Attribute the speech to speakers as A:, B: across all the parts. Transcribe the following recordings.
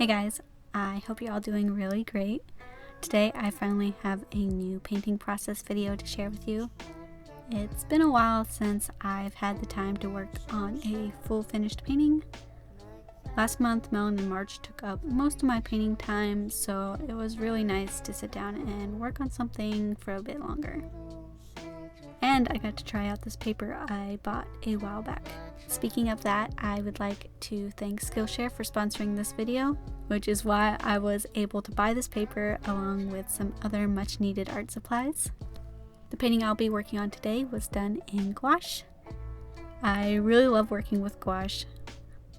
A: guys, I hope you're all doing really great. Today I finally have a new painting process video to share with you. It's been a while since I've had the time to work on a full finished painting. Last month, Melon and March took up most of my painting time, so it was really nice to sit down and work on something for a bit longer. And I got to try out this paper I bought a while back. Speaking of that, I would like to thank Skillshare for sponsoring this video, which is why I was able to buy this paper along with some other much needed art supplies. The painting I'll be working on today was done in gouache. I really love working with gouache,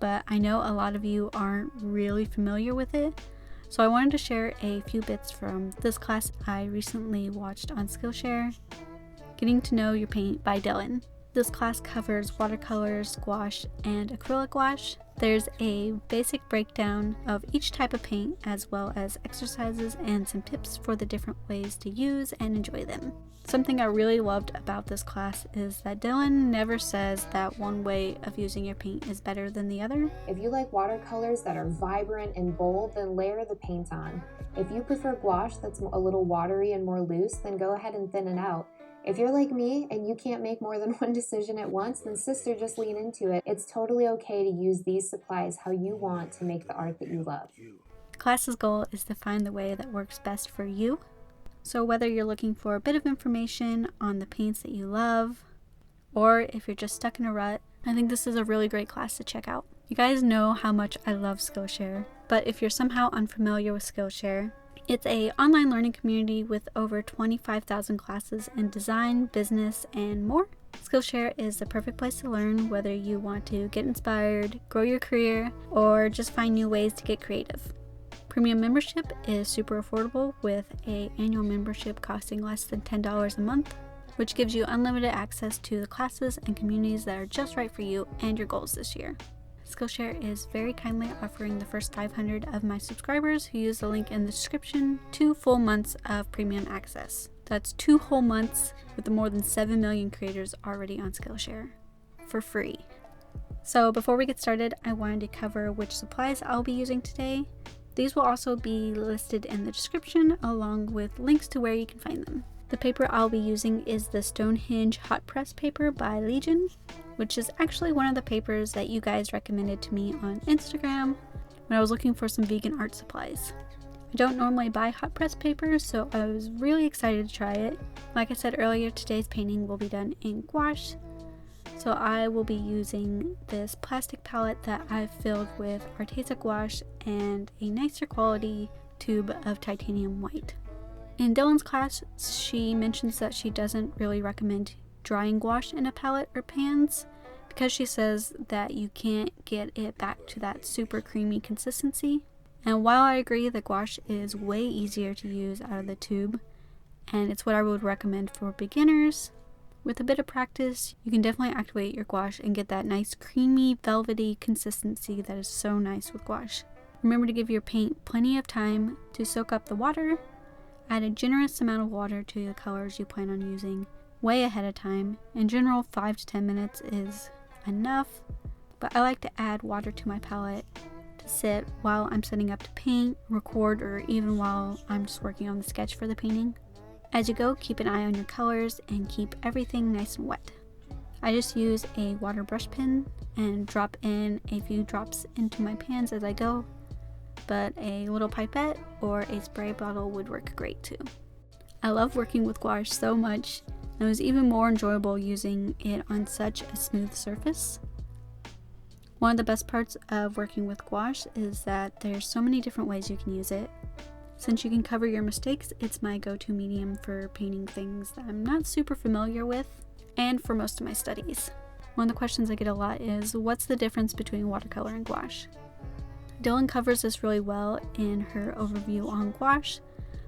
A: but I know a lot of you aren't really familiar with it, so I wanted to share a few bits from this class I recently watched on Skillshare, Getting to Know Your Paint by Dylan. This class covers watercolors, gouache, and acrylic gouache. There's a basic breakdown of each type of paint, as well as exercises and some tips for the different ways to use and enjoy them. Something I really loved about this class is that Dylan never says that one way of using your paint is better than the other.
B: If you like watercolors that are vibrant and bold, then layer the paint on. If you prefer gouache that's a little watery and more loose, then go ahead and thin it out. If you're like me and you can't make more than one decision at once, then sister, just lean into it. It's totally okay to use these supplies how you want to make the art that you love.
A: The class's goal is to find the way that works best for you. So whether you're looking for a bit of information on the paints that you love, or if you're just stuck in a rut, I think this is a really great class to check out. You guys know how much I love Skillshare, but if you're somehow unfamiliar with Skillshare, it's an online learning community with over 25,000 classes in design, business, and more. Skillshare is the perfect place to learn whether you want to get inspired, grow your career, or just find new ways to get creative. Premium membership is super affordable with an annual membership costing less than $10 a month, which gives you unlimited access to the classes and communities that are just right for you and your goals this year. Skillshare is very kindly offering the first 500 of my subscribers who use the link in the description 2 full months of premium access. That's 2 whole months with the more than 7 million creators already on Skillshare for free. So before we get started, I wanted to cover which supplies I'll be using today. These will also be listed in the description along with links to where you can find them. The paper I'll be using is the Stonehenge Hot Press paper by Legion, which is actually one of the papers that you guys recommended to me on Instagram when I was looking for some vegan art supplies. I don't normally buy hot press paper, so I was really excited to try it. Like I said earlier, today's painting will be done in gouache, so I will be using this plastic palette that I've filled with Arteza gouache and a nicer quality tube of titanium white. In Dylan's class, she mentions that she doesn't really recommend drying gouache in a palette or pans because she says that you can't get it back to that super creamy consistency. And while I agree that gouache is way easier to use out of the tube, and it's what I would recommend for beginners, with a bit of practice, you can definitely activate your gouache and get that nice creamy, velvety consistency that is so nice with gouache. Remember to give your paint plenty of time to soak up the water. Add a generous amount of water to the colors you plan on using way ahead of time. In general, 5 to 10 minutes is enough, but I like to add water to my palette to sit while I'm setting up to paint, record, or even while I'm just working on the sketch for the painting. As you go, keep an eye on your colors and keep everything nice and wet. I just use a water brush pen and drop in a few drops into my pans as I go, but a little pipette or a spray bottle would work great too. I love working with gouache so much, and it was even more enjoyable using it on such a smooth surface. One of the best parts of working with gouache is that there's so many different ways you can use it. Since you can cover your mistakes, it's my go-to medium for painting things that I'm not super familiar with, and for most of my studies. One of the questions I get a lot is, what's the difference between watercolor and gouache? Dylan covers this really well in her overview on gouache,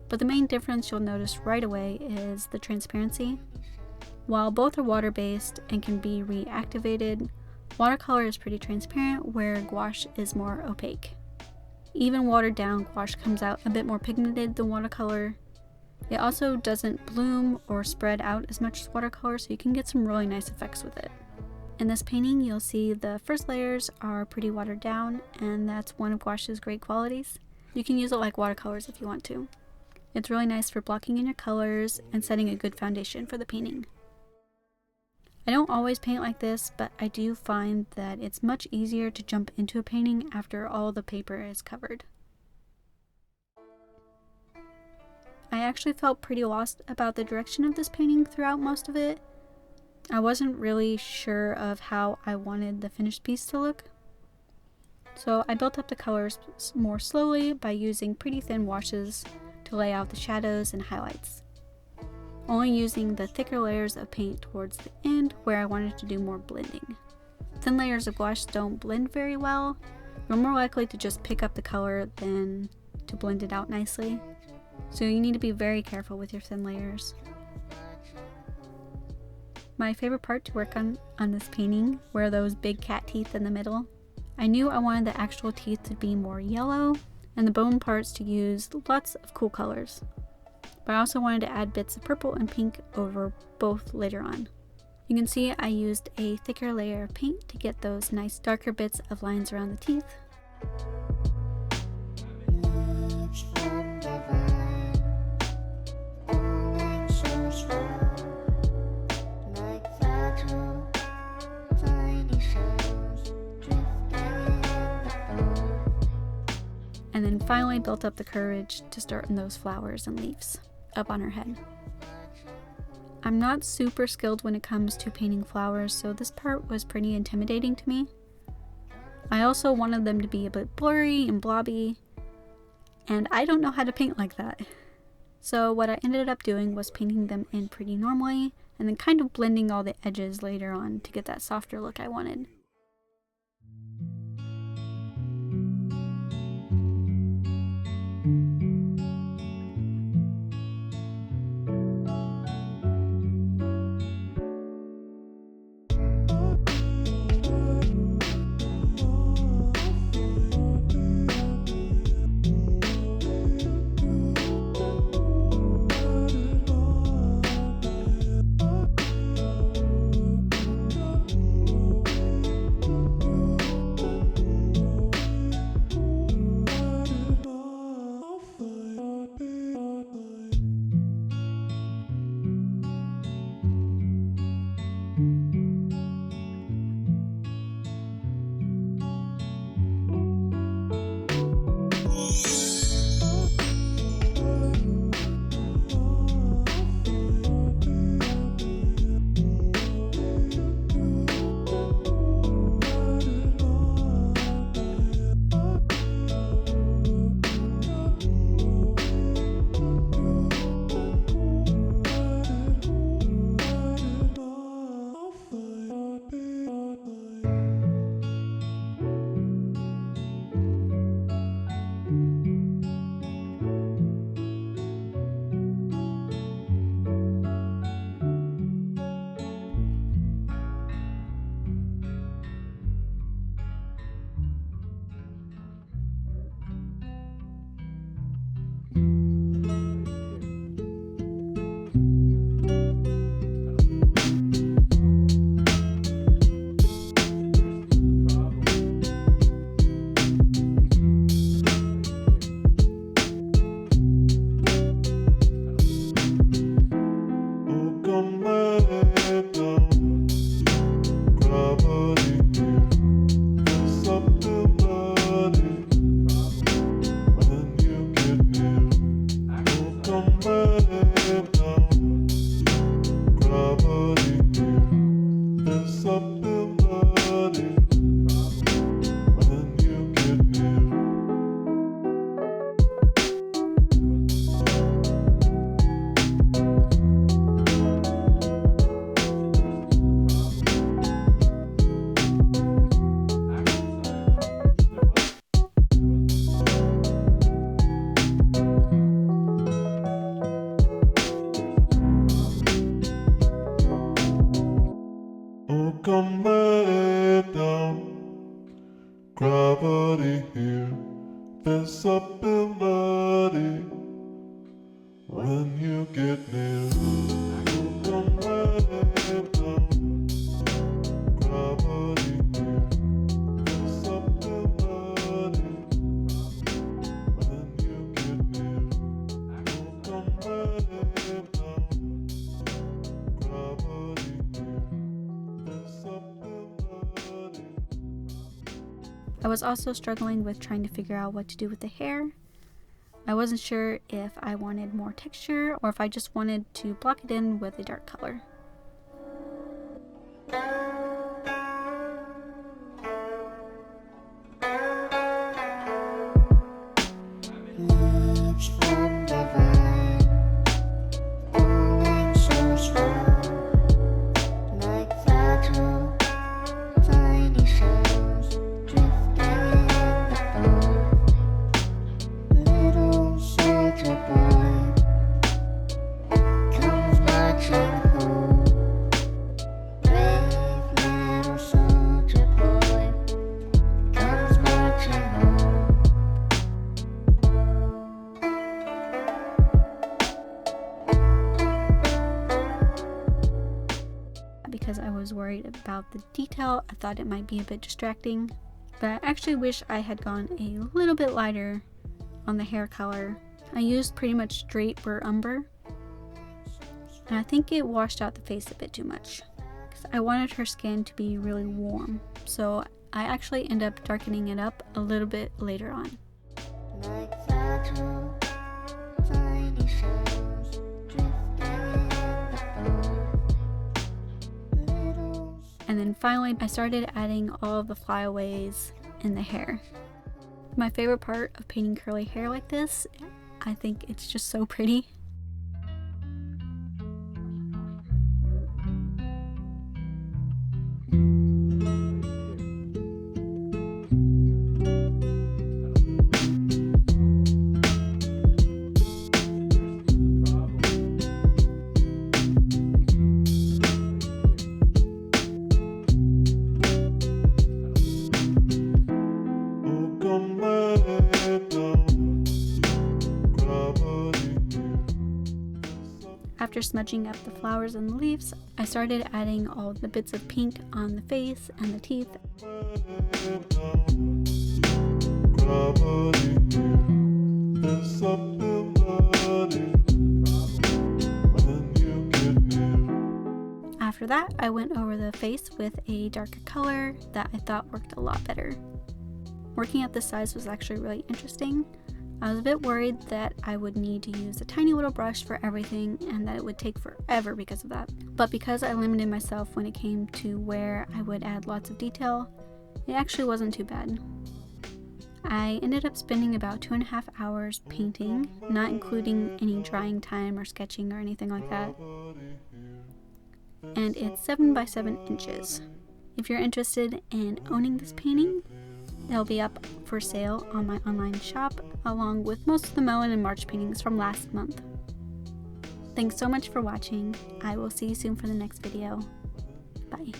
A: but the main difference you'll notice right away is the transparency. While both are water-based and can be reactivated, watercolor is pretty transparent where gouache is more opaque. Even watered down, gouache comes out a bit more pigmented than watercolor. It also doesn't bloom or spread out as much as watercolor, so you can get some really nice effects with it. In this painting, you'll see the first layers are pretty watered down, and that's one of gouache's great qualities. You can use it like watercolors if you want to. It's really nice for blocking in your colors and setting a good foundation for the painting. I don't always paint like this, but I do find that it's much easier to jump into a painting after all the paper is covered. I actually felt pretty lost about the direction of this painting throughout most of it. I wasn't really sure of how I wanted the finished piece to look. So I built up the colors more slowly by using pretty thin washes to lay out the shadows and highlights, only using the thicker layers of paint towards the end where I wanted to do more blending. Thin layers of gouache don't blend very well. You're more likely to just pick up the color than to blend it out nicely. So you need to be very careful with your thin layers. My favorite part to work on this painting were those big cat teeth in the middle. I knew I wanted the actual teeth to be more yellow and the bone parts to use lots of cool colors. But I also wanted to add bits of purple and pink over both later on. You can see I used a thicker layer of paint to get those nice darker bits of lines around the teeth. And then finally built up the courage to start on those flowers and leaves up on her head. I'm not super skilled when it comes to painting flowers, so this part was pretty intimidating to me. I also wanted them to be a bit blurry and blobby, and I don't know how to paint like that. So what I ended up doing was painting them in pretty normally, and then kind of blending all the edges later on to get that softer look I wanted.
C: Come lay down, gravity here, visibility when you get near. Come lay down, gravity.
A: I was also struggling with trying to figure out what to do with the hair. I wasn't sure if I wanted more texture or if I just wanted to block it in with a dark color. Because I was worried about the detail, I thought it might be a bit distracting, but I actually wish I had gone a little bit lighter on the hair color. I used pretty much straight burnt umber, and I think it washed out the face a bit too much because I wanted her skin to be really warm, so I actually end up darkening it up a little bit later on. And then finally, I started adding all of the flyaways in the hair. My favorite part of painting curly hair like this, I think it's just so pretty. After smudging up the flowers and the leaves, I started adding all the bits of pink on the face and the teeth. After that, I went over the face with a darker color that I thought worked a lot better. Working at this size was actually really interesting. I was a bit worried that I would need to use a tiny little brush for everything and that it would take forever because of that. But because I limited myself when it came to where I would add lots of detail, it actually wasn't too bad. I ended up spending about 2.5 hours painting, not including any drying time or sketching or anything like that. And it's 7 by 7 inches. If you're interested in owning this painting, it'll be up for sale on my online shop, along with most of the Melon and March paintings from last month. Thanks so much for watching. I will see you soon for the next video. Bye.